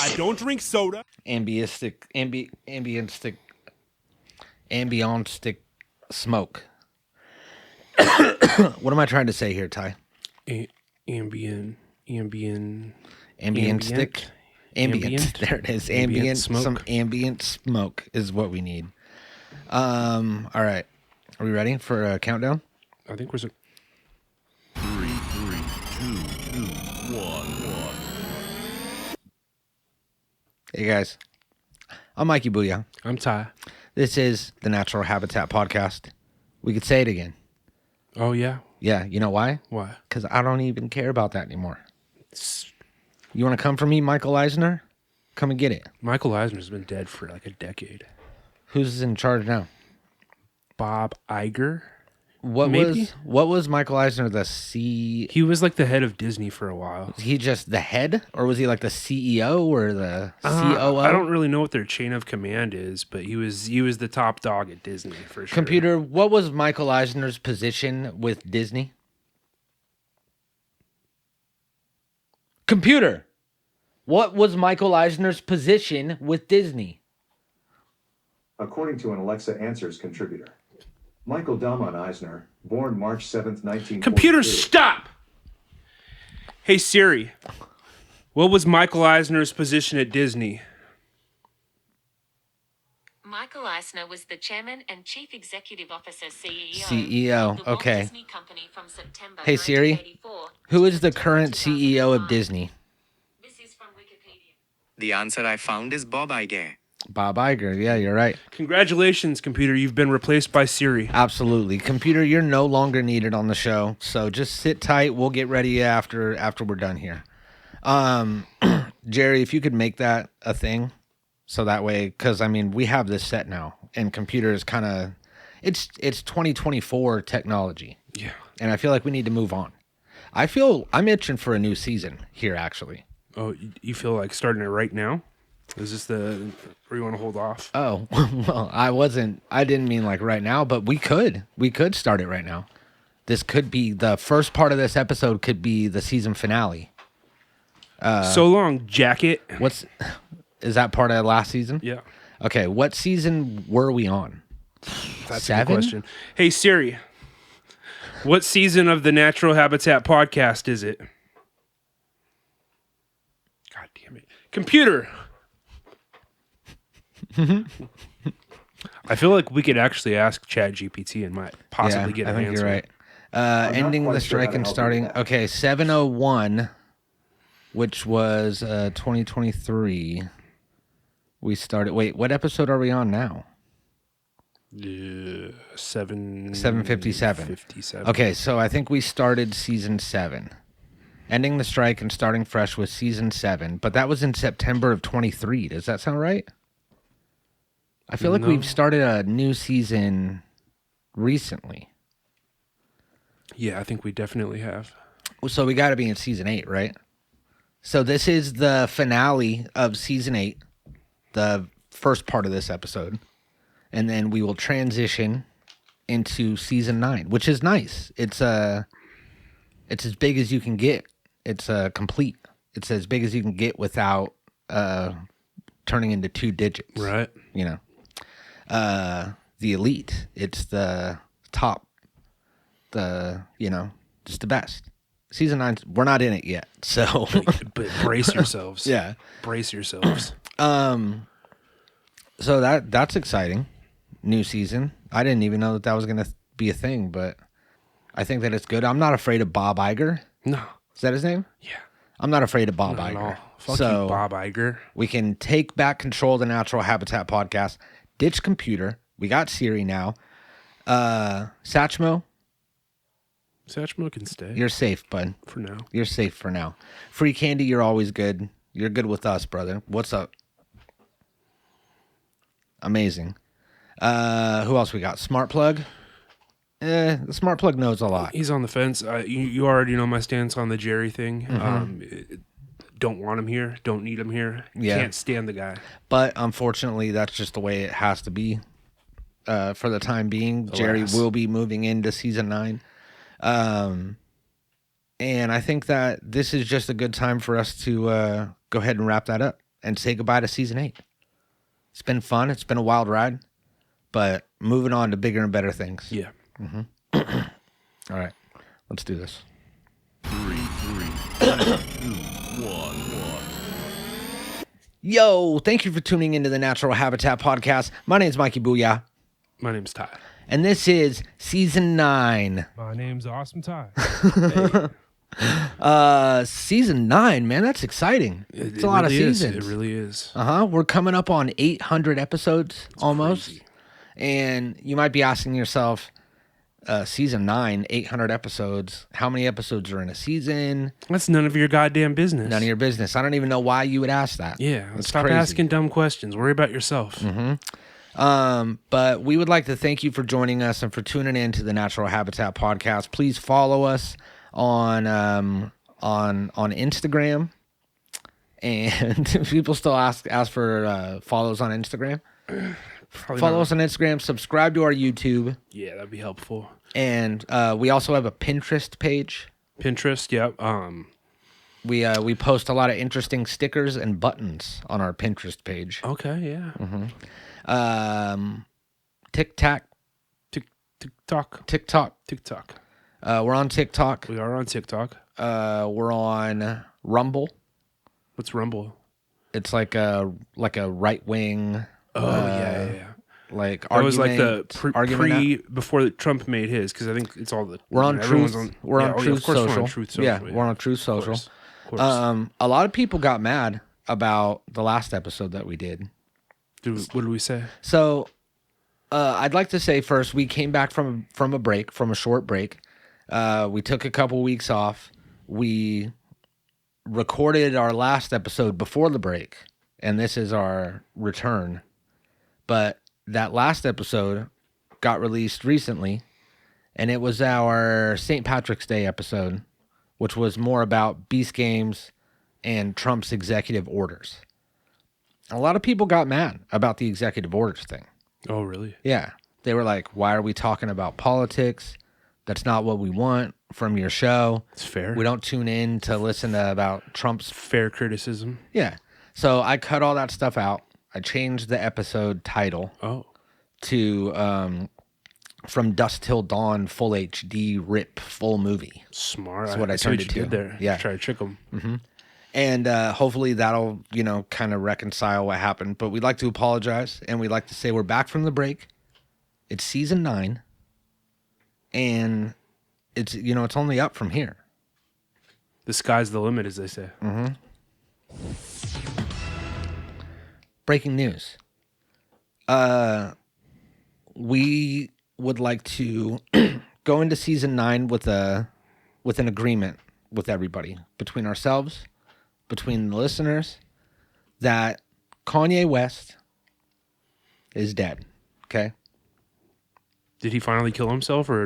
I don't drink soda. Ambientic smoke. What am I trying to say here, Ty? Ambient. Ambient. There it is. Ambient smoke. Some ambient smoke is what we need. All right. Are we ready for a countdown? I think we're... 3, 2, 1. Hey, guys. I'm Mikey Booyah. I'm Ty. This is the Natural Habitat Podcast. We could say it again. Oh, yeah? Yeah, you know why? Why? Because I don't even care about that anymore. You want to come for me, Michael Eisner? Come and get it. Michael Eisner's been dead for like a decade. Who's in charge now? Bob Iger? What Maybe? was Michael Eisner the C? He was like the head of Disney for a while. Was he just the head, or was he like the CEO or the COO? I don't really know what their chain of command is, but he was the top dog at Disney for sure. Computer, what was Michael Eisner's position with Disney? Computer, what was Michael Eisner's position with Disney? According to an Alexa Answers contributor, Michael Dalman Eisner, born March 7th, 1942. Computer, stop! Hey Siri, what was Michael Eisner's position at Disney? Michael Eisner was the chairman and chief executive officer CEO, of the Walt okay. Disney Company from September Hey Siri, 1984 who is the to current CEO of 2005. Disney? This is from Wikipedia. The answer I found is Bob Iger. Bob Iger. Yeah, you're right. Congratulations, computer, you've been replaced by Siri. Absolutely. Computer, you're no longer needed on the show, so just sit tight. We'll get ready after we're done here. Jerry, if you could make that a thing, so that way, because, I mean, we have this set now, and computer is kind of, it's 2024 technology. Yeah. And I feel like we need to move on. I'm itching for a new season here, actually. Oh, you feel like starting it right now? Is this or you want to hold off? Oh, well, I didn't mean like right now, but we could start it right now. This could be the first part of this episode could be the season finale. So long, jacket. Is that part of last season? Yeah. Okay, what season were we on? That's 7? a good question. Hey Siri, what season of the Natural Habitat Podcast is it? God damn it. Computer. I feel like we could actually ask ChatGPT and might possibly get an I think answer. you're right. not Ending quite the sure strike how to and help you starting. with that. Okay, 7:01, which was 2023. We started. Wait, what episode are we on now? 7:57. 57. Okay, so I think we started season 7. Ending the strike and starting fresh was season 7, but that was in September of 23. Does that sound right? I feel like No. we've started a new season recently. Yeah, I think we definitely have. So we got to be in season 8, right? So this is the finale of season 8, the first part of this episode. And then we will transition into season 9, which is nice. It's as big as you can get. It's complete. It's as big as you can get without turning into 2 digits. Right. You know. The elite. It's the top. Just the best. Season 9, we're not in it yet. So But brace yourselves. yeah. Brace yourselves. So that's exciting. New season. I didn't even know that was going to be a thing, but I think that it's good. I'm not afraid of Bob Iger. No. Is that his name? Yeah. I'm not afraid of Bob Not at all. Iger. Fuck So you, Bob Iger. we can take back control of the Natural Habitat Podcast. Ditch computer. We got Siri now. Satchmo, Satchmo can stay you're safe, bud. for now. You're safe for now. Free Candy, you're always good. You're good with us, brother. What's up? Amazing. Who else we got? Smart Plug. The Smart Plug knows a lot. He's on the fence. You already know my stance on the Jerry thing. Don't want him here. Don't need him here. Yeah. Can't stand the guy. But unfortunately, that's just the way it has to be for the time being. Jerry Alas. will be moving into season 9. And I think that this is just a good time for us to go ahead and wrap that up and say goodbye to season 8. It's been fun. It's been a wild ride, but moving on to bigger and better things. Yeah. All right, let's do this. 3, 2, 1. Yo, thank you for tuning into the Natural Habitat Podcast. My name's Mikey Booyah, My name's Ty. and this is season 9. My name's Awesome Ty. Season 9, man, that's exciting. It's a lot of really seasons. It really is. We're coming up on 800 episodes almost. Crazy. And you might be asking yourself, season 9, 800 episodes. How many episodes are in a season? That's none of your goddamn business. None of your business. I don't even know why you would ask that. Yeah. It's Stop crazy. asking dumb questions. Worry about yourself. But we would like to thank you for joining us and for tuning in to the Natural Habitat Podcast. Please follow us on Instagram. And people still ask for follows on Instagram. Probably Follow not. us on Instagram. Subscribe to our YouTube. Yeah, that'd be helpful. And we also have a Pinterest page. Pinterest, yep. We post a lot of interesting stickers and buttons on our Pinterest page. Okay, yeah. TikTok. TikTok. We're on TikTok. We are on TikTok. We're on Rumble. What's Rumble? It's like a right wing. Oh, yeah. Like That was like the argument. before Trump made his, because I think it's all the. We're on everyone's Truth. We're on yeah, Truth of course Social. We're on Truth Social. Yeah, we're on Truth Social. Of course. A lot of people got mad about the last episode that we did. What did we say? So, I'd like to say first, we came back from a short break. We took a couple weeks off. We recorded our last episode before the break, and this is our return. But that last episode got released recently, and it was our St. Patrick's Day episode, which was more about Beast Games and Trump's executive orders. A lot of people got mad about the executive orders thing. Oh, really? Yeah. They were like, why are we talking about politics? That's not what we want from your show. It's fair. We don't tune in to listen to about Trump's. Fair criticism. Yeah. So I cut all that stuff out. I changed the episode title Oh. to From Dusk Till Dawn Full HD Rip Full Movie. Smart. That's what I see turned what it you to. did there. Yeah. Try to trick them. And hopefully that'll, kind of reconcile what happened. But we'd like to apologize, and we'd like to say we're back from the break. It's season 9, and it's only up from here. The sky's the limit, as they say. Breaking news. We would like to go into season 9 with an agreement with everybody, between ourselves, between the listeners, that Kanye West is dead. Okay? Did he finally kill himself, or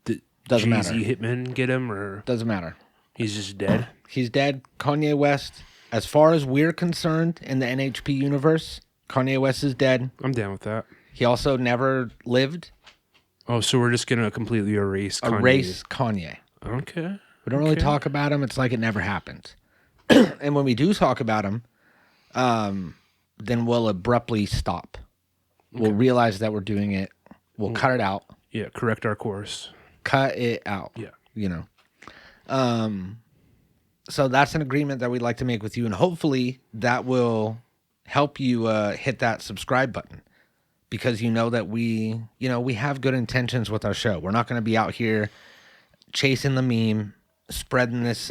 did Doesn't matter. Jeezy hitmen get him, or Doesn't matter. he's just dead? He's dead. Kanye West, as far as we're concerned in the NHP universe, Kanye West is dead. I'm down with that. He also never lived. Oh, so we're just gonna completely erase Kanye. Erase Kanye. Okay. We don't really talk about him. It's like it never happened. And when we do talk about him, then we'll abruptly stop. We'll realize that we're doing it. We'll cut it out. Yeah. Correct our course. Cut it out. Yeah. So that's an agreement that we'd like to make with you, and hopefully that will help you hit that subscribe button, because that we have good intentions with our show. We're not going to be out here chasing the meme, spreading this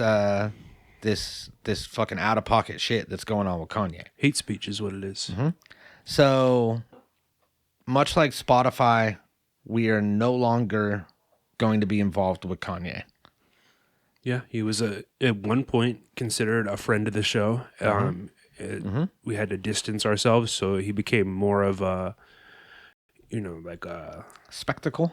fucking out of pocket shit that's going on with Kanye. Hate speech is what it is. So much like Spotify, we are no longer going to be involved with Kanye. Yeah, he was at one point considered a friend of the show. We had to distance ourselves, so he became more of a, like a Spectacle?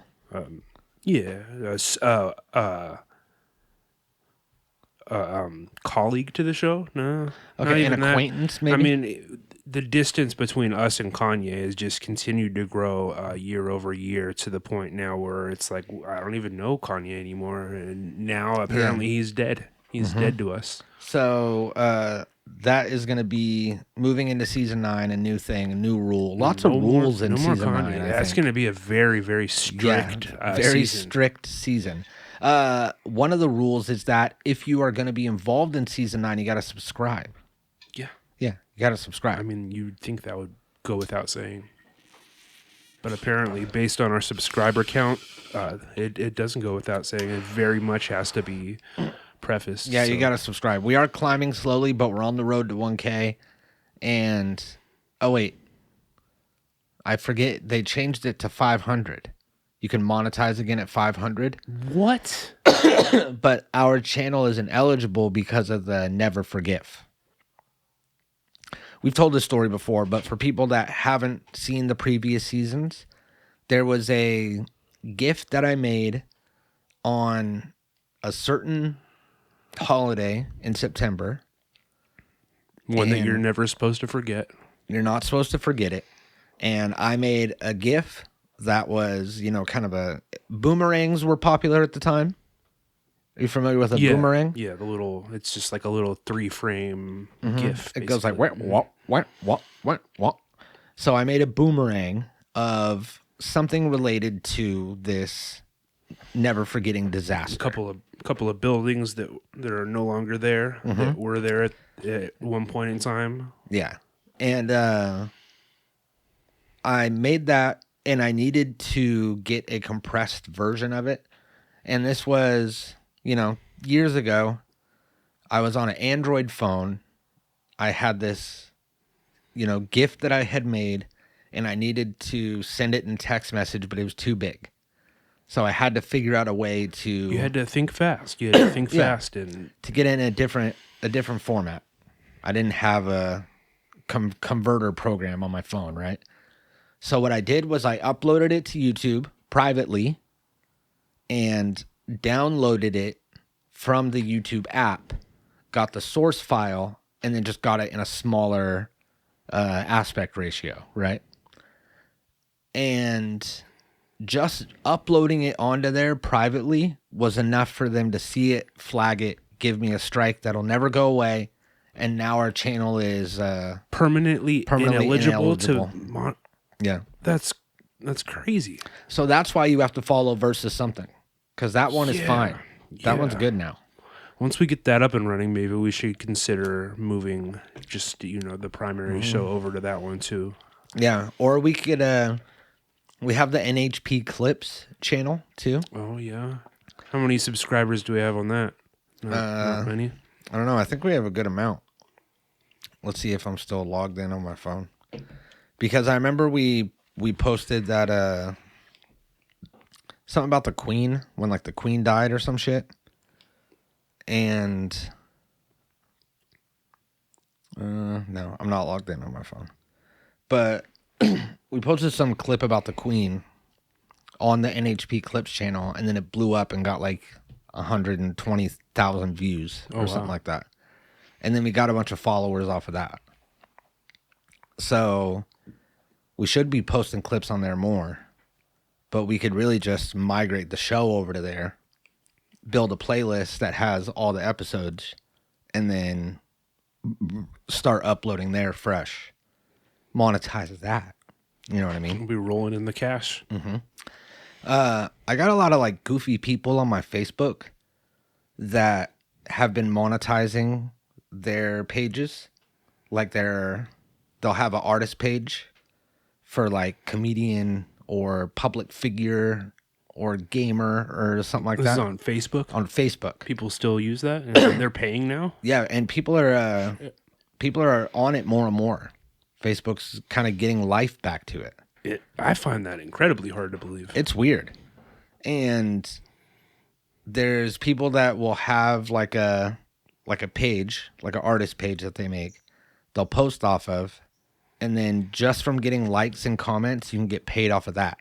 colleague to the show. No, Okay, not an even that. acquaintance, maybe? I mean, the distance between us and Kanye has just continued to grow year over year to the point now where it's like I don't even know Kanye anymore, and now apparently he's dead. He's dead to us. So that is going to be moving into season 9, a new thing, a new rule. Lots of rules in season 9. That's going to be a very, very strict very season. strict season. One of the rules is that if you are going to be involved in season 9, you got to subscribe. Yeah, you got to subscribe. I mean, you'd think that would go without saying. But apparently, based on our subscriber count, it doesn't go without saying. It very much has to be prefaced. Yeah, you got to subscribe. We are climbing slowly, but we're on the road to 1K. And, oh, wait. I forget. They changed it to 500. You can monetize again at 500. What? But our channel isn't eligible because of the never forgive. We've told this story before, but for people that haven't seen the previous seasons, there was a gift that I made on a certain holiday in September. One that you're never supposed to forget. You're not supposed to forget it. And I made a GIF that was, kind of a... Boomerangs were popular at the time. Are you familiar with a boomerang? Yeah, it's just like a little 3-frame GIF. It goes like, what. So I made a boomerang of something related to this never forgetting disaster. A couple of buildings that are no longer there, that were there at one point in time. Yeah. And I made that, and I needed to get a compressed version of it. And this was... years ago, I was on an Android phone. I had this, gift that I had made, and I needed to send it in text message, but it was too big. So I had to figure out a way to... You had to think fast. You had to think fast and to get in a different format. I didn't have a converter program on my phone, right? So what I did was I uploaded it to YouTube privately and downloaded it from the YouTube app, got the source file, and then just got it in a smaller aspect ratio, right? And just uploading it onto there privately was enough for them to see it, flag it, give me a strike that'll never go away, and now our channel is permanently ineligible to... Yeah. That's crazy. So that's why you have to follow versus something. Because that one is fine. That one's good now. Once we get that up and running, maybe we should consider moving just, the primary show over to that one too. Yeah. Or we could, we have the NHP Clips channel too. Oh, yeah. How many subscribers do we have on that? Not many? I don't know. I think we have a good amount. Let's see if I'm still logged in on my phone. Because I remember we posted that, something about the Queen, when the Queen died or some shit. And no, I'm not logged in on my phone. But we posted some clip about the Queen on the NHP Clips channel, and then it blew up and got 120,000 views or something like that. And then we got a bunch of followers off of that. So we should be posting clips on there more. But we could really just migrate the show over to there, build a playlist that has all the episodes, and then start uploading there fresh. Monetize that. You know what I mean? We'll be rolling in the cash. I got a lot of goofy people on my Facebook that have been monetizing their pages. They'll have an artist page for comedian or public figure or gamer or something like This that. is on Facebook? On Facebook. People still use that? And they're paying now? Yeah, and people are on it more and more. Facebook's kind of getting life back to it. I find that incredibly hard to believe. It's weird. And there's people that will have a page, an artist page that they make. They'll post off of, and then just from getting likes and comments, you can get paid off of that.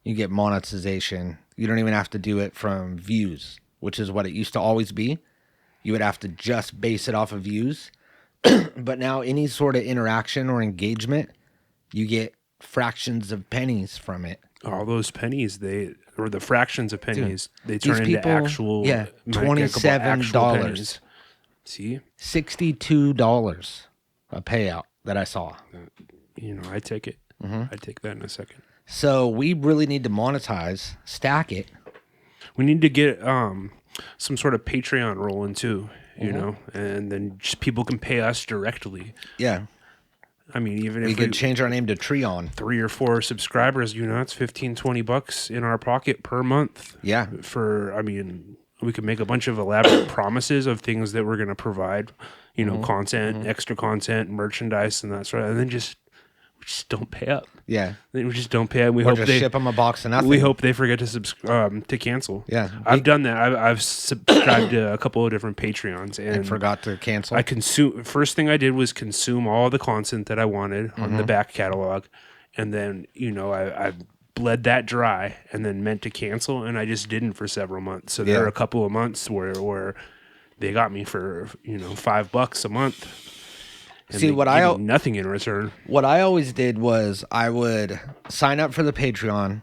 You get monetization. You don't even have to do it from views, which is what it used to always be. You would have to just base it off of views. But now any sort of interaction or engagement, you get fractions of pennies from it. All those pennies, or the fractions of pennies, they These turn into people- actual, yeah, might get a couple actual $27. pennies. See, $62 a payout that I saw. I take it. Mm-hmm. I take that in a second. So we really need to monetize, stack it. We need to get some sort of Patreon rolling too, and then just people can pay us directly. Yeah. I mean, even We if could change our name to Treon. 3 or 4 subscribers, it's $15-$20 in our pocket per month. Yeah. We could make a bunch of elaborate promises of things that we're going to provide, content, extra content, merchandise, and that sort of, and then we just don't pay up. Yeah. Then we just don't pay up. We Or hope just they ship them a box of nothing. We hope they forget to cancel. Yeah. I've done that. I've subscribed to a couple of different Patreons and forgot to cancel. First thing I did was consume all the content that I wanted on the back catalog, and then I bled that dry and then meant to cancel, and I just didn't for several months. So there were a couple of months where they got me for $5 a month. And See, what I nothing in return. What I always did was I would sign up for the Patreon,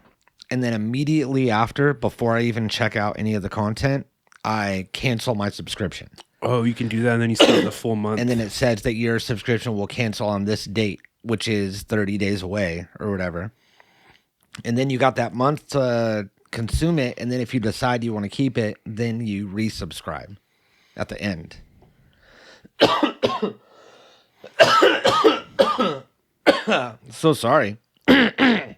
and then immediately after, before I even check out any of the content, I cancel my subscription. Oh, you can do that, and then you start the full month. And then it says that your subscription will cancel on this date, which is 30 days away or whatever. And then you got that month to consume it, and then if you decide you want to keep it, then you resubscribe at the end. So sorry. I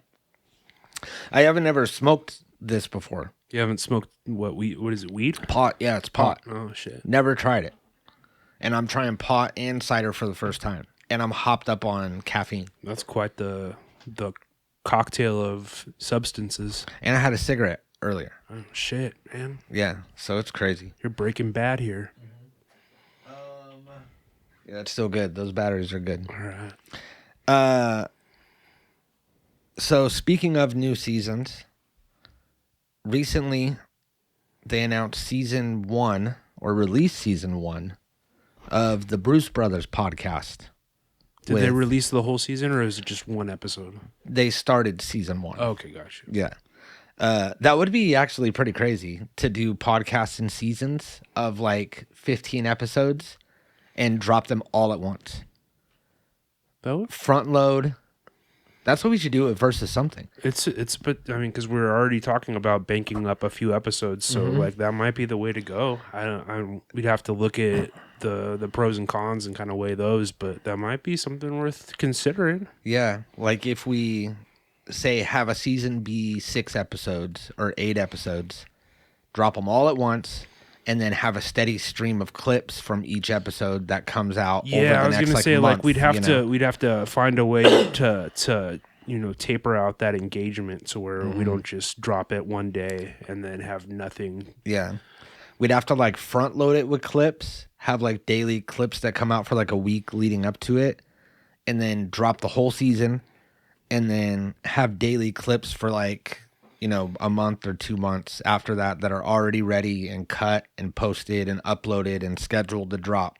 haven't ever smoked this before. You haven't smoked what is it, weed? Pot, yeah, it's pot. Oh shit. Never tried it. And I'm trying pot and cider for the first time. And I'm hopped up on caffeine. That's quite the cocktail of substances. And I had a cigarette earlier. Oh shit, man. Yeah, so it's crazy. You're Breaking Bad here. Yeah, it's still good. Those batteries are good. All right. So speaking of new seasons, recently they announced season 1 or released season 1 of the Bruce Brothers podcast. Did they release the whole season, or is it just one episode? They started season 1. Okay, gotcha. Yeah. That would be actually pretty crazy to do podcasts in seasons of like 15 episodes and drop them all at once. Front load. That's what we should do at Versus Something. But I mean, because we're already talking about banking up a few episodes, so like that might be the way to go. We'd have to look at the pros and cons and kind of weigh those, but that might be something worth considering. Yeah, like if we say have a season be 6 episodes or 8 episodes, drop them all at once, and then have a steady stream of clips from each episode that comes out. Yeah, over the I was next, gonna say month, we'd have to find a way to taper out that engagement so where we don't just drop it one day and then have nothing. Yeah, we'd have to like front load it with clips, have like daily clips that come out for like a week leading up to it, and then drop the whole season, and then have daily clips for like a month or 2 months after that are already ready and cut and posted and uploaded and scheduled to drop.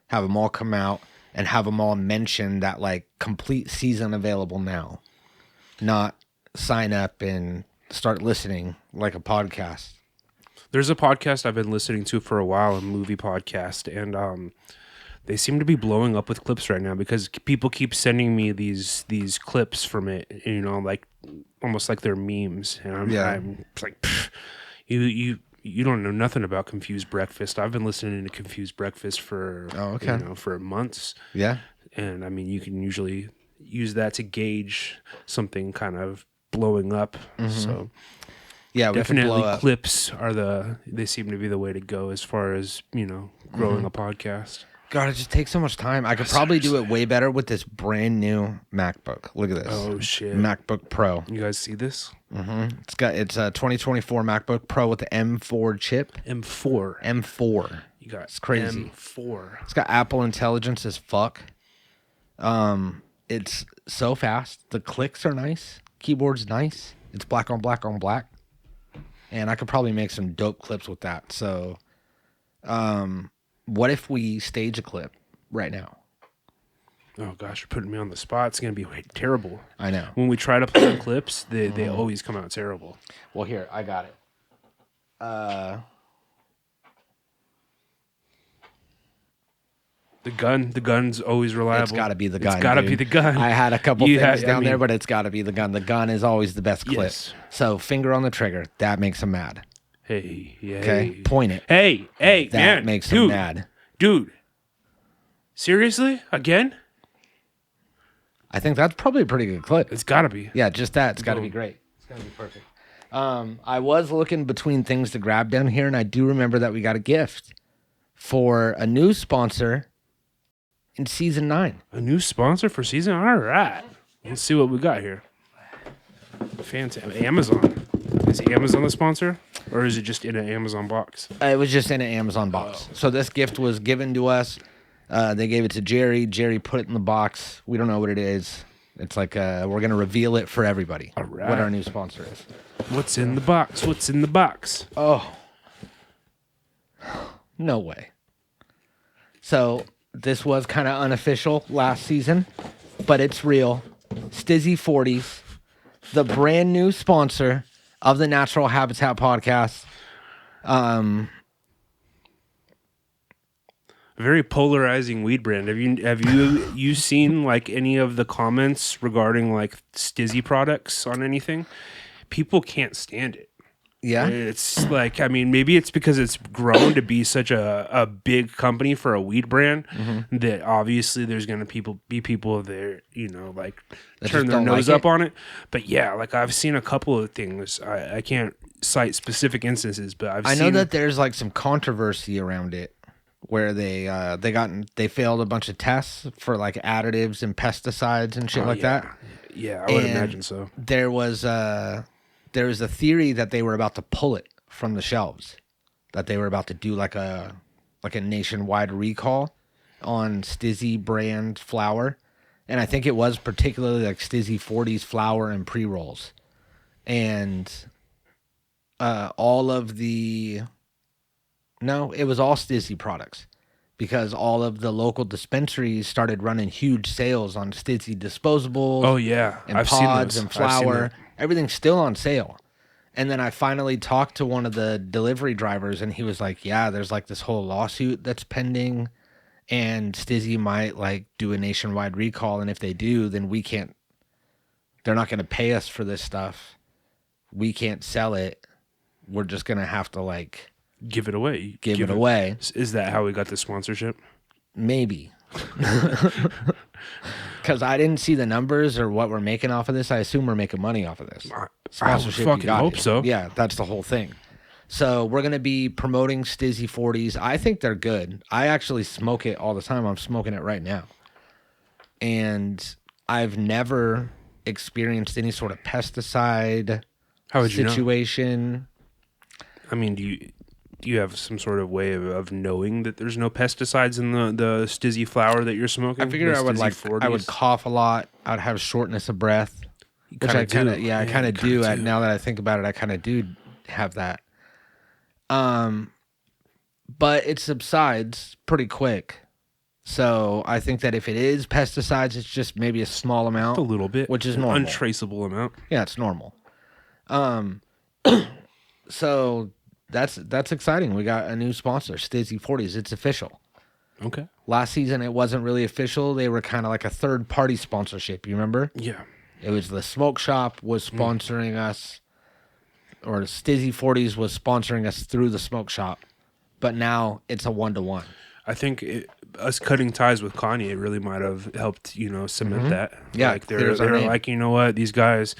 Have them all come out and have them all mention that like complete season available now. Not sign up and start listening like a podcast. There's a podcast I've been listening to for a while, a movie podcast, and they seem to be blowing up with clips right now because people keep sending me these clips from it, like almost like they're memes, and I'm like, you don't know nothing about Confused Breakfast. I've been listening to Confused Breakfast for for months. Yeah, and I mean you can usually use that to gauge something kind of blowing up. So yeah, definitely clips they seem to be the way to go as far as growing a podcast. God, it just takes so much time. I could probably do it way better with this brand new MacBook. Look at this. Oh shit. MacBook Pro. You guys see this? It's a 2024 MacBook Pro with the M4 chip. M4. You got it's crazy. M4. It's got Apple Intelligence as fuck. It's so fast. The clicks are nice. Keyboard's nice. It's black on black on black. And I could probably make some dope clips with that. So, what if we stage a clip right now. Oh gosh, you're putting me on the spot. It's gonna be terrible. I know. When we try to play the clips, they always come out terrible. Well, here, I got it. The gun's always reliable. It's got to be the gun. It's got to dude. be the gun. I had a couple You things had- I down there, mean- but it's got to be the gun. The gun is always the best clip. Yes. So finger on the trigger. That makes him mad. Hey, yeah. Okay, Hey. point it. Hey, That man. makes dude, him mad. Dude. Seriously? Again? I think that's probably a pretty good clip. It's got to be. Yeah, just that. It's got to be great. It's got to be perfect. I was looking between things to grab down here, and I do remember that we got a gift for a new sponsor in season 9. A new sponsor for season? All right. Let's see what we got here. Fantastic. Amazon. Is Amazon the sponsor? Or is it just in an Amazon box? It was just in an Amazon box. So this gift was given to us. They gave it to Jerry. Jerry put it in the box. We don't know what it is. It's like we're going to reveal it for everybody. All right. What our new sponsor is. What's in the box? What's in the box? Oh. No way. So this was kind of unofficial last season, but it's real. Stizzy 40s, the brand new sponsor of the Natural Habitat podcast. Very polarizing weed brand. Have you seen like any of the comments regarding like Stizzy products on anything? People can't stand it. Yeah. It's like, I mean, maybe it's because it's grown to be such a big company for a weed brand that obviously there's going to be people there, you know, like That turn just their don't nose like up it? on it. But yeah, like I've seen a couple of things. I can't cite specific instances, but I know seen that there's like some controversy around it where they failed a bunch of tests for like additives and pesticides and shit Oh, like yeah. that. Yeah, I would And imagine so. There was a theory that they were about to pull it from the shelves, that they were about to do like a nationwide recall on Stizzy brand flour, and I think it was particularly like Stizzy 40s flour and pre-rolls, and it was all Stizzy products, because all of the local dispensaries started running huge sales on Stizzy disposables. Oh yeah, And I've pods seen and those. I've seen flour. that. Everything's still on sale. And then I finally talked to one of the delivery drivers, and he was like, yeah, there's like this whole lawsuit that's pending, and Stizzy might like do a nationwide recall. And if they do, then they're not going to pay us for this stuff. We can't sell it. We're just going to have to like Give it away. give it away. Is that how we got the sponsorship? Maybe. Because I didn't see the numbers or what we're making off of this. I assume we're making money off of this. I would you fucking got hope it. so. Yeah, that's the whole thing. So we're going to be promoting Stizzy 40s. I think they're good. I actually smoke it all the time. I'm smoking it right now. And I've never experienced any sort of pesticide How would you know? situation. I mean, do you have some sort of way of knowing that there's no pesticides in the Stizzy flour that you're smoking? I figured The I would Stizzy I would 40s? cough a lot. I'd have shortness of breath, which I kind of do. I kind you of do. kinda do. Now that I think about it, I kind of do have that. But it subsides pretty quick. So I think that if it is pesticides, it's just maybe a small amount, a little bit, which is an normal. untraceable amount. Yeah, it's normal. So that's exciting. We got a new sponsor, Stizzy 40s. It's official. Okay. Last season, it wasn't really official. They were kind of like a third-party sponsorship. You remember? Yeah. It was the smoke shop was sponsoring us, or Stizzy 40s was sponsoring us through the smoke shop. But now it's a 1-to-1. I think us cutting ties with Kanye really might have helped, cement that. Yeah, like they're clears our name. like, you know what, these guys,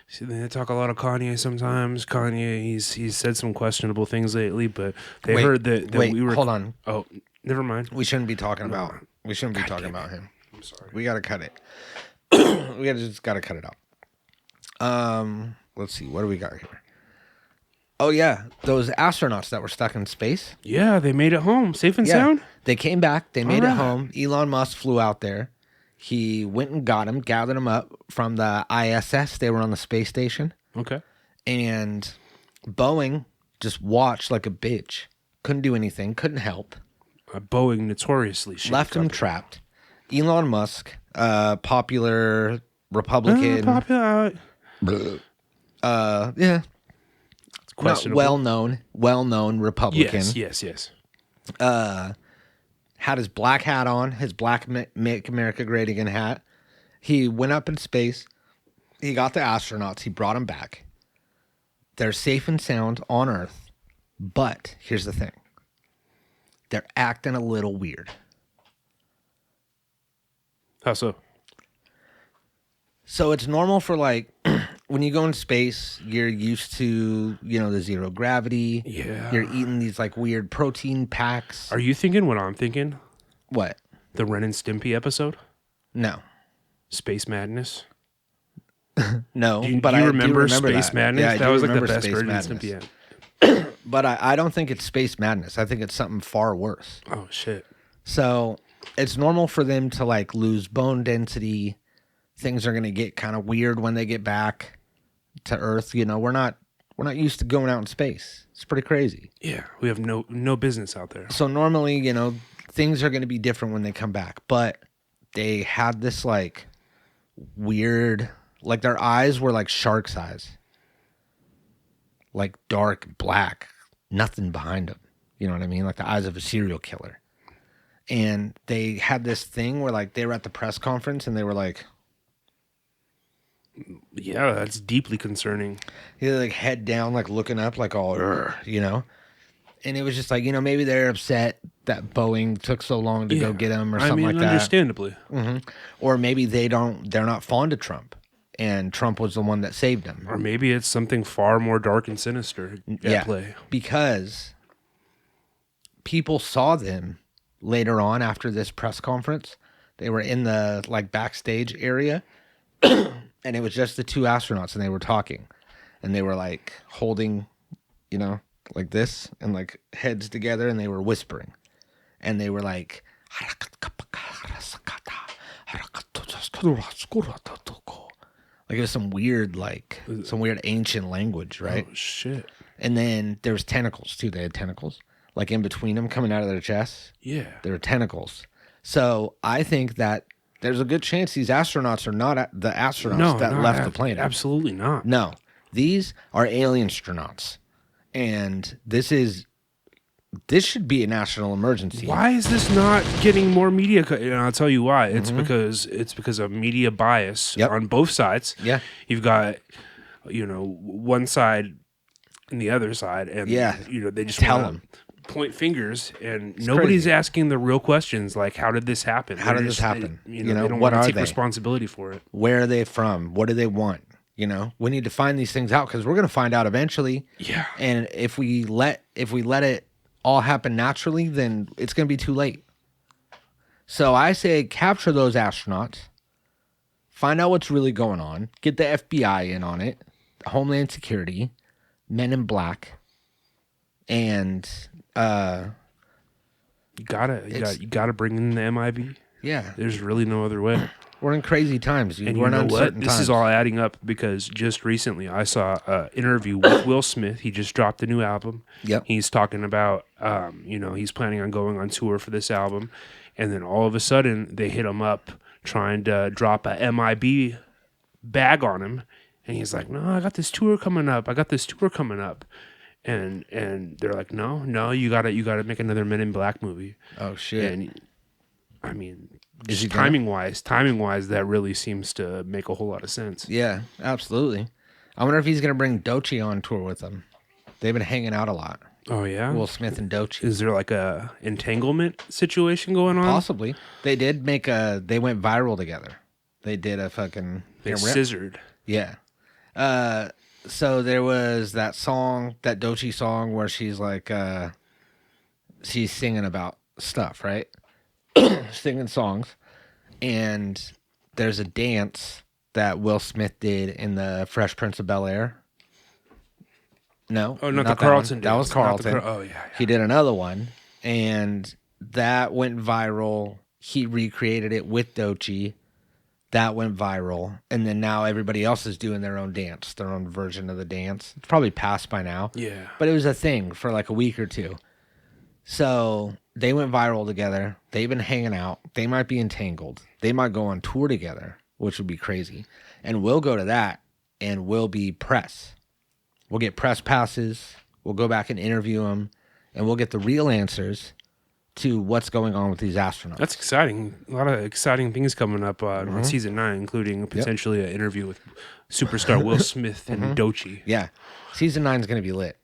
see, they talk a lot of Kanye sometimes. Kanye, he's said some questionable things lately, but they Wait, heard that wait, we were. hold on. Oh, never mind. We shouldn't be talking about. We shouldn't be talking about him. I'm sorry. We gotta cut it. We just gotta cut it out. Let's see. What do we got here? Oh yeah, those astronauts that were stuck in space. Yeah, they made it home safe and Yeah, sound. they came back. They made it right. home. Elon Musk flew out there. He went and got them, gathered them up from the ISS. They were on the space station, Okay. and Boeing just watched like a bitch. Couldn't do anything. Couldn't help. Boeing notoriously shitty left him company. trapped. Elon Musk, popular Republican, yeah, not Questionable. well-known Republican. Yes. Had his black hat on, his black Make America Great Again hat. He went up in space. He got the astronauts. He brought them back. They're safe and sound on Earth. But here's the thing. They're acting a little weird. How so? So it's normal for like when you go in space, you're used to, the zero gravity. Yeah. You're eating these like weird protein packs. Are you thinking what I'm thinking? What? The Ren and Stimpy episode? No. Space Madness? No. Do you I do remember Space that. Madness? Yeah, I that do was like the remember best Space version of Madness. Stimpy. But I don't think it's Space Madness. I think it's something far worse. Oh, shit. So it's normal for them to like lose bone density. Things are going to get kind of weird when they get back to Earth. We're not used to going out in space. It's pretty crazy. Yeah, we have no business out there. So normally, things are going to be different when they come back. But they had this like weird, like their eyes were like shark's eyes, like dark black, nothing behind them. You know what I mean? Like the eyes of a serial killer. And they had this thing where like they were at the press conference and they were like, Yeah, that's deeply concerning. he had like head down, like looking up, like all, And it was just like, maybe they're upset that Boeing took so long to go get him or something like that. Understandably. Or maybe they're not fond of Trump and Trump was the one that saved him. Or maybe it's something far more dark and sinister at play. Because people saw them later on after this press conference. They were in the like backstage area. And it was just the two astronauts, and they were talking, and they were like holding, like this, and like heads together, and they were whispering, and they were like, like it was some weird ancient language, right? Oh, shit. And then there was tentacles too. They had tentacles, like in between them, coming out of their chests. Yeah. There were tentacles. So I think that there's a good chance these astronauts are not the astronauts that left the planet. Absolutely not. No, these are alien astronauts, and this should be a national emergency. Why is this not getting more media? I'll tell you why. It's because of media bias on both sides. Yeah, you've got one side and the other side, and they just tell wanna them. Point fingers, and nobody's asking the real questions like, how did this happen? How did this happen? They don't what want to are take they? responsibility for it. Where are they from? What do they want? We need to find these things out because we're going to find out eventually. Yeah. And if we let it all happen naturally, then it's going to be too late. So I say capture those astronauts, find out what's really going on, get the FBI in on it, Homeland Security, Men in Black, and you gotta bring in the MIB. yeah, There's really no other way. we're in crazy times. Dude. And We're you know in what? uncertain This times. is all adding up because just recently I saw an interview with Will Smith. He just dropped a new album. Yep. He's talking about, he's planning on going on tour for this album. And then all of a sudden they hit him up trying to drop a MIB bag on him. And he's like, no, I got this tour coming up. And they're like, no, you gotta make another Men in Black movie. Oh shit! And I mean, Is he just timing wise, that really seems to make a whole lot of sense. Yeah, absolutely. I wonder if he's gonna bring Doechii on tour with him. They've been hanging out a lot. Oh yeah, Will Smith and Doechii. is there like a entanglement situation going on? Possibly. They did they went viral together. They did a fucking They scissored. Yeah. So there was that song, that Doechii song where she's like she's singing about stuff, right? Singing songs. And there's a dance that Will Smith did in the Fresh Prince of Bel-Air. No. Oh, not the that Carlton one. That was dance. Not the Carlton. Oh yeah. He did another one, and that went viral. He recreated it with Doechii. That went viral, and then now everybody else is doing their own dance, their own version of the dance. It's probably passed by now. Yeah. But it was a thing for like a week or two. So they went viral together. They've been hanging out. They might be entangled. They might go on tour together, which would be crazy. And we'll go to that and we'll be press. We'll get press passes. We'll go back and interview them and we'll get the real answers to what's going on with these astronauts. That's exciting. A lot of exciting things coming up on season 9, including potentially an interview with superstar Will Smith and Doechii. Yeah. Season 9 is going to be lit.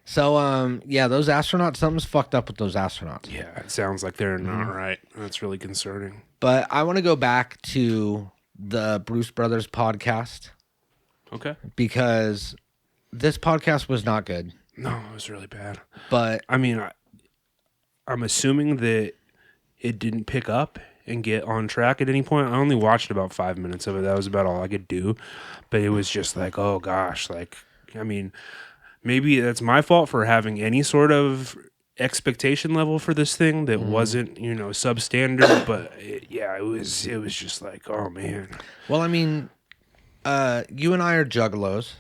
So, yeah, those astronauts, something's fucked up with those astronauts. Yeah, it sounds like they're not right. That's really concerning. But I want to go back to the Bruce Brothers podcast Okay. because this podcast was not good. No, it was really bad. But I mean, I'm assuming that it didn't pick up and get on track at any point. I only watched about 5 minutes of it. That was about all I could do. But it was just like, oh gosh, like, I mean, maybe that's my fault for having any sort of expectation level for this thing that wasn't, substandard. But it was just like, oh man. well, I mean, you and I are juggalos,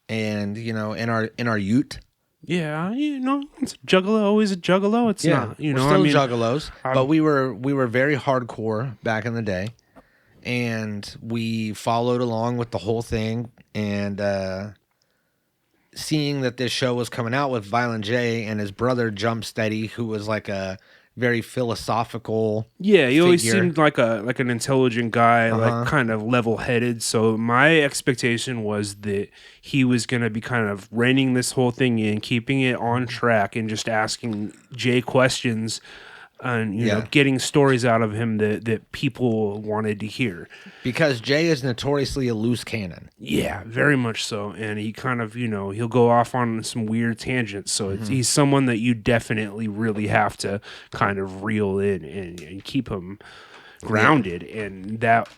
and in our ute, Yeah, it's a juggalo, always a juggalo. It's not, we're still juggalos, but we were very hardcore back in the day, and we followed along with the whole thing, and seeing that this show was coming out with Violent J and his brother Jump Steady, who was like a very philosophical he always figure. seemed like an intelligent guy, like kind of level-headed. So my expectation was that he was going to be kind of reining this whole thing in, keeping it on track, and just asking Jay questions and getting stories out of him that people wanted to hear. Because Jay is notoriously a loose cannon. Yeah, very much so. And he kind of, he'll go off on some weird tangents. So he's someone that you definitely really have to kind of reel in and keep him grounded. And that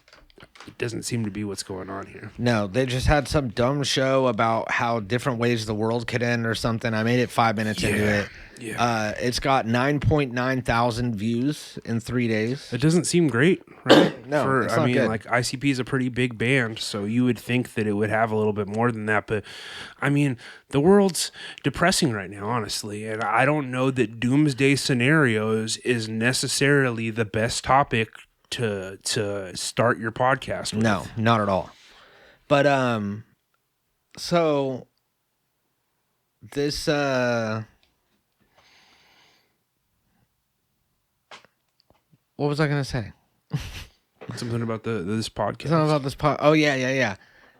doesn't seem to be what's going on here. No, they just had some dumb show about how different ways the world could end or something. I made it 5 minutes into it. Yeah. It's got 9.9 thousand views in 3 days. It doesn't seem great, right? No, it's not good. like ICP is a pretty big band, so you would think that it would have a little bit more than that. But I mean, the world's depressing right now, honestly, and I don't know that doomsday scenarios is necessarily the best topic to start your podcast with. No, not at all. But so this what was I gonna say? Something about this podcast. Something about this Oh yeah.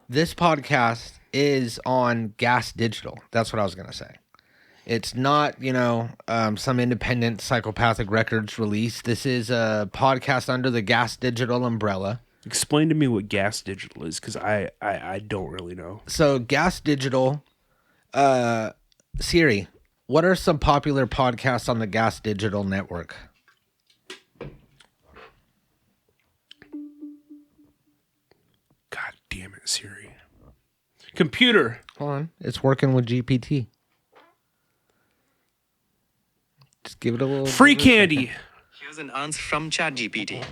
This podcast is on Gas Digital. That's what I was gonna say. It's not, some independent psychopathic records release. This is a podcast under the Gas Digital umbrella. Explain to me what Gas Digital is, because I don't really know. So Gas Digital, Siri, what are some popular podcasts on the Gas Digital network? God damn it, Siri. Computer. Hold on. It's working with GPT. Just give it a little... Free candy. Here's an answer from ChatGPT.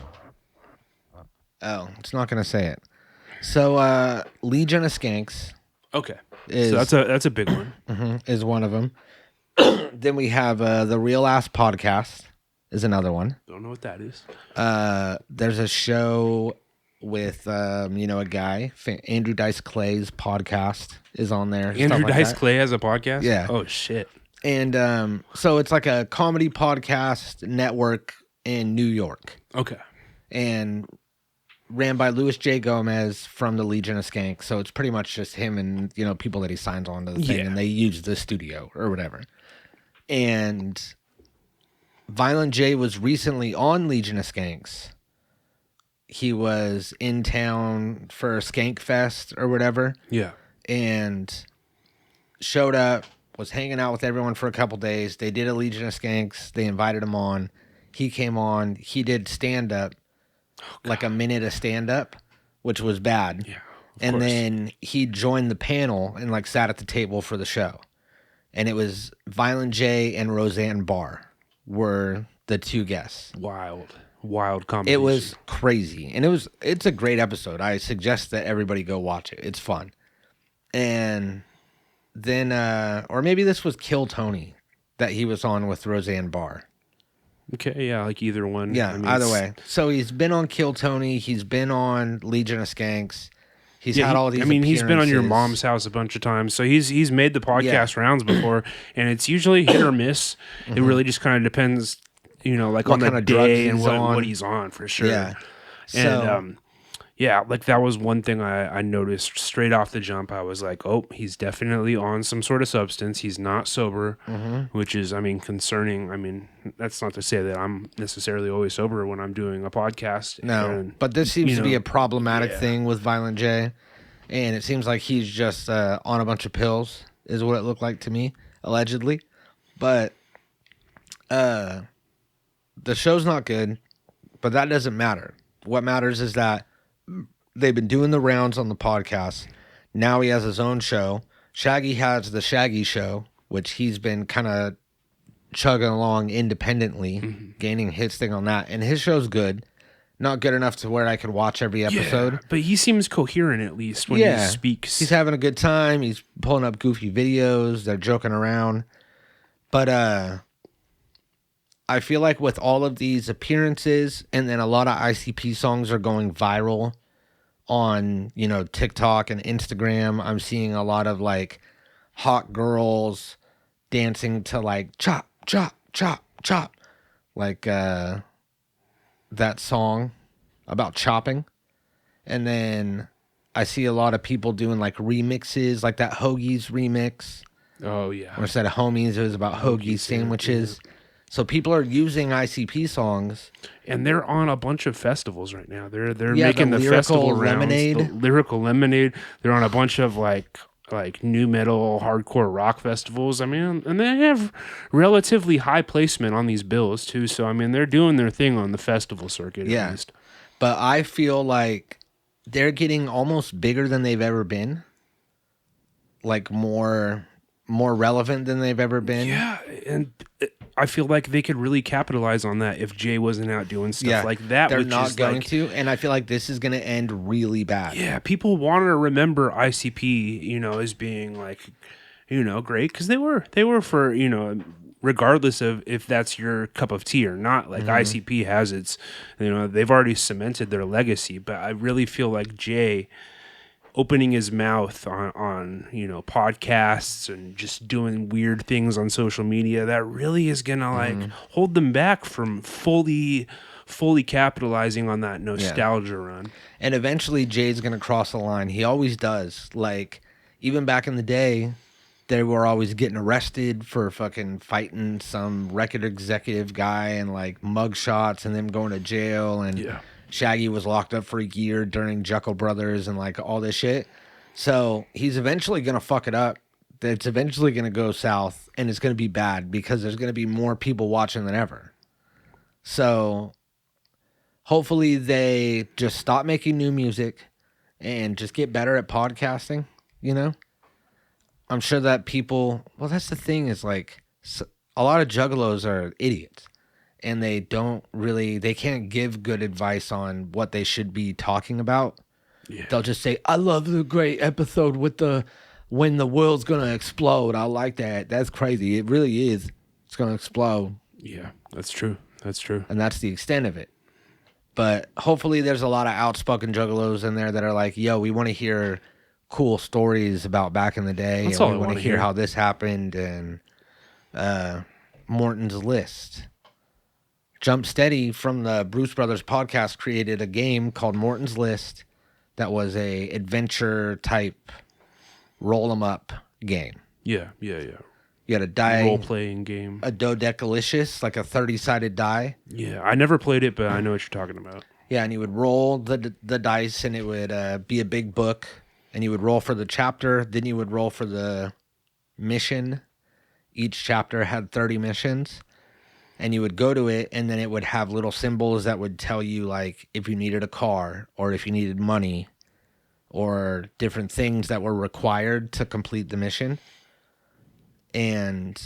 Oh, it's not going to say it. So, Legion of Skanks Okay. is, So that's a big one. is one of them. Then we have the Real Ass Podcast is another one. Don't know what that is. There's a show with, a guy, Andrew Dice Clay's podcast is on there. Andrew stuff like Dice that. Clay has a podcast? Yeah. Oh, shit. And so it's like a comedy podcast network in New York. Okay. And ran by Louis J. Gomez from the Legion of Skanks. So it's pretty much just him and, people that he signs on to the thing. Yeah. And they use the studio or whatever. And Violent J was recently on Legion of Skanks. He was in town for Skank Fest or whatever. Yeah. And showed up, was hanging out with everyone for a couple days. They did a Legion of Skanks. They invited him on. He came on. He did stand-up, like a minute of stand-up, which was bad. Yeah. And then he joined the panel and sat at the table for the show. And it was Violent J and Roseanne Barr were the two guests. Wild combination. It was crazy. And it's a great episode. I suggest that everybody go watch it. It's fun. And then or maybe this was Kill Tony. that he was on with Roseanne Barr. Okay, yeah, like either one. Yeah, I mean, either it's- way. So he's been on Kill Tony. He's been on Legion of Skanks. He's Yeah, had all these. I mean, he's been on your appearances. mom's house a bunch of times, so he's made the podcast rounds before, and it's usually hit or miss. It really just kind of depends, like What on the kind of drugs day and he's what on. he's on for sure. Yeah. And yeah, like that was one thing I noticed straight off the jump. I was like, oh, he's definitely on some sort of substance. He's not sober, which is, I mean, concerning. I mean, that's not to say that I'm necessarily always sober when I'm doing a podcast. No, And, but this seems to be know, a problematic yeah. thing with Violent J, and it seems like he's just on a bunch of pills, is what it looked like to me, allegedly. But the show's not good, but that doesn't matter. What matters is that they've been doing the rounds on the podcast. Now he has his own show. Shaggy has the Shaggy Show, which he's been kind of chugging along independently, gaining hits thing on that. And his show's good. Not good enough to where I could watch every episode. Yeah, but he seems coherent at least when he speaks. He's having a good time. He's pulling up goofy videos. They're joking around. But I feel like with all of these appearances, and then a lot of ICP songs are going viral on, TikTok and Instagram. I'm seeing a lot of like hot girls dancing to like chop, chop, chop, chop. Like that song about chopping. And then I see a lot of people doing like remixes, like that Hoagies remix. Oh yeah, Or instead of homies, it was about hoagie sandwiches. So people are using ICP songs. and they're on a bunch of festivals right now. They're Yeah, making the the Lyrical festival rounds. Lemonade. The Lyrical Lemonade. They're on a bunch of like new metal, hardcore rock festivals. I mean, and they have relatively high placement on these bills too. So I mean, they're doing their thing on the festival circuit. Yeah. At least. But I feel like they're getting almost bigger than they've ever been. Like more relevant than they've ever been. Yeah, and I feel like they could really capitalize on that if Jay wasn't out doing stuff like that. They're which not is going like, to, and I feel like this is going to end really bad. Yeah, people want to remember ICP, as being like, great because they were for regardless of if that's your cup of tea or not. Like ICP has its, they've already cemented their legacy. But I really feel like Jay opening his mouth on podcasts and just doing weird things on social media, that really is gonna like hold them back from fully capitalizing on that nostalgia run. And eventually Jay's going to cross the line. He always does. Like, even back in the day, they were always getting arrested for fucking fighting some record executive guy and like mug shots and them going to jail. And Yeah. Shaggy was locked up for a year during Jekyll Brothers and like all this shit. So he's eventually going to fuck it up. It's eventually going to go south and it's going to be bad because there's going to be more people watching than ever. So hopefully they just stop making new music and just get better at podcasting, I'm sure that people, well, that's the thing is like a lot of juggalos are idiots and they can't give good advice on what they should be talking about. Yeah. They'll just say, I love the great episode with when the world's going to explode. I like that. That's crazy. It really is. It's going to explode. Yeah, that's true. That's true. And that's the extent of it. But hopefully there's a lot of outspoken juggalos in there that are like, yo, we want to hear cool stories about back in the day. That's and all we I want to wanna hear hear. how this happened. And Morton's List. Jump Steady from the Bruce Brothers podcast created a game called Morton's List that was a adventure type roll 'em up game. Yeah. You had a die, Role playing game. a dodecalicious, like a 30-sided die. Yeah, I never played it, but I know what you're talking about. Yeah, and you would roll the dice, and it would be a big book, and you would roll for the chapter, then you would roll for the mission. Each chapter had 30 missions, and you would go to it, and then it would have little symbols that would tell you, like, if you needed a car, or if you needed money, or different things that were required to complete the mission. And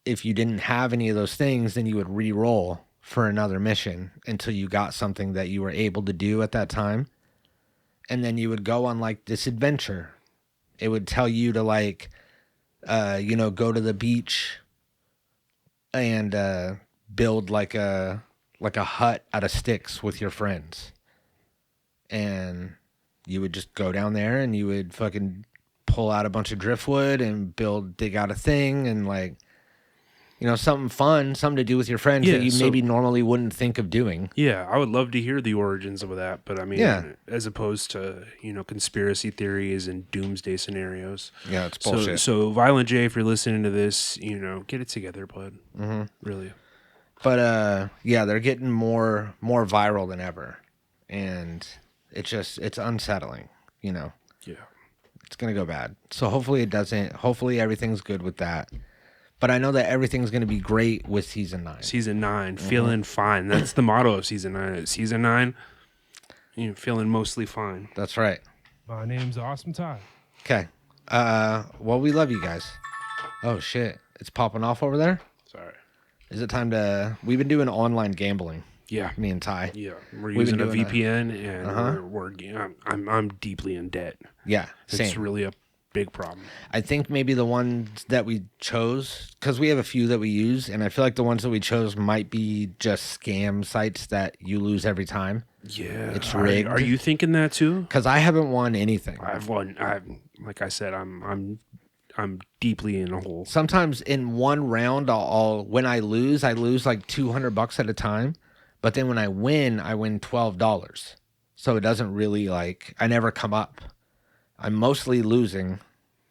if you didn't have any of those things, then you would re-roll for another mission until you got something that you were able to do at that time. And then you would go on like this adventure. It would tell you to like go to the beach and build like a hut out of sticks with your friends. And you would just go down there and you would fucking pull out a bunch of driftwood and dig out a thing and like, something fun, something to do with your friends that you maybe normally wouldn't think of doing. Yeah, I would love to hear the origins of that, but I mean, as opposed to, conspiracy theories and doomsday scenarios. Yeah, it's bullshit. So Violent J, if you're listening to this, get it together, bud. Mm-hmm. Really. But they're getting more viral than ever. And it's unsettling, Yeah. It's going to go bad. So hopefully it doesn't. Hopefully everything's good with that. But I know that everything's going to be great with season 9. Season 9, feeling fine. That's the motto of season 9. Season 9, feeling mostly fine. That's right. My name's Awesome Ty. Okay. Well, we love you guys. Oh, shit. It's popping off over there? Sorry. Is it time to... We've been doing online gambling. Yeah. Me and Ty. Yeah. We're using a VPN, and I'm deeply in debt. Yeah, same. It's really a big problem. I think maybe the ones that we chose, because we have a few that we use, and I feel like the ones that we chose might be just scam sites that you lose every time. Yeah. It's rigged. Are you thinking that too? Because I haven't won anything. I've won. Like I said, I'm deeply in a hole. Sometimes in one round, when I lose like $200 at a time. But then when I win $12. So it doesn't really I never come up. I'm mostly losing.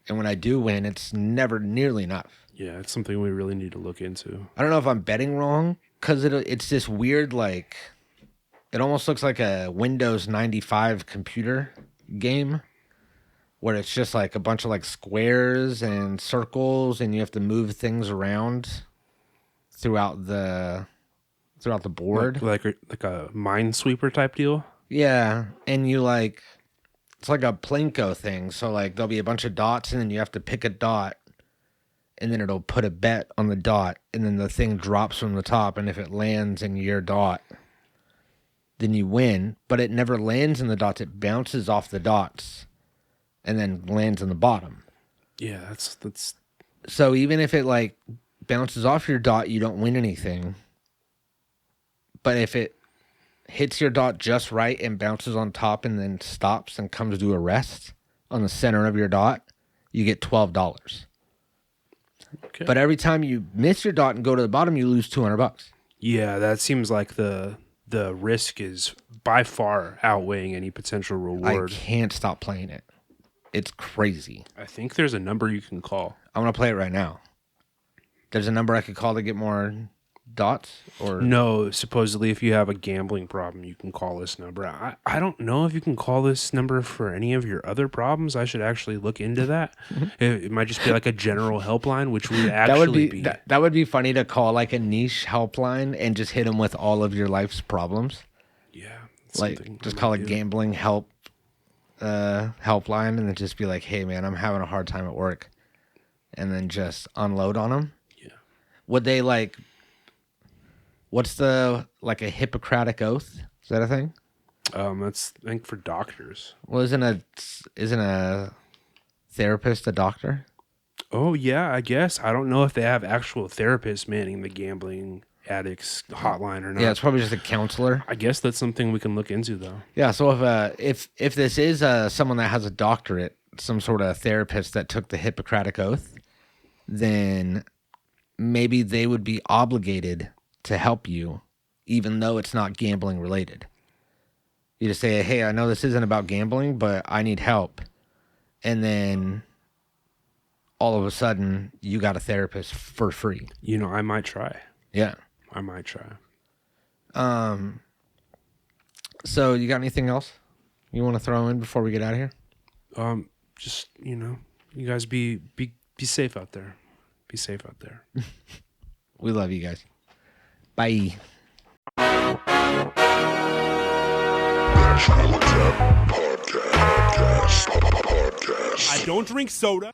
And when I do win, it's never nearly enough. Yeah, it's something we really need to look into. I don't know if I'm betting wrong because it's this weird, it almost looks like a Windows 95 computer game where it's just a bunch of squares and circles and you have to move things around throughout the board. Like a Minesweeper type deal? Yeah, and you it's like a Plinko thing. So there'll be a bunch of dots and then you have to pick a dot and then it'll put a bet on the dot and then the thing drops from the top and if it lands in your dot, then you win. But it never lands in the dots. It bounces off the dots and then lands in the bottom. Yeah, that's... So even if it bounces off your dot, you don't win anything. But if it hits your dot just right and bounces on top and then stops and comes to a rest on the center of your dot, you get $12. Okay. But every time you miss your dot and go to the bottom, you lose $200. Yeah, that seems like the risk is by far outweighing any potential reward. I can't stop playing it. It's crazy. I think there's a number you can call. I'm going to play it right now. There's a number I could call to get more dots? Or no, supposedly if you have a gambling problem, you can call this number. I don't know if you can call this number for any of your other problems. I should actually look into that. It might just be like a general helpline, which would actually that would be funny to call a niche helpline and just hit them with all of your life's problems. Yeah, just call it gambling help helpline and then just be like, hey man, I'm having a hard time at work, and then just unload on them. Yeah, would they what's a Hippocratic oath? Is that a thing? That's I think for doctors. Well, isn't a therapist a doctor? Oh yeah, I guess. I don't know if they have actual therapists manning the gambling addicts hotline or not. Yeah, it's probably just a counselor. I guess that's something we can look into though. Yeah, so if this is someone that has a doctorate, some sort of therapist that took the Hippocratic oath, then maybe they would be obligated to help you, even though it's not gambling related. You just say, hey, I know this isn't about gambling, but I need help. And then all of a sudden, you got a therapist for free. I might try. Yeah. I might try. So you got anything else you want to throw in before we get out of here? Just, you guys be safe out there. Be safe out there. We love you guys. Bye. I don't drink soda.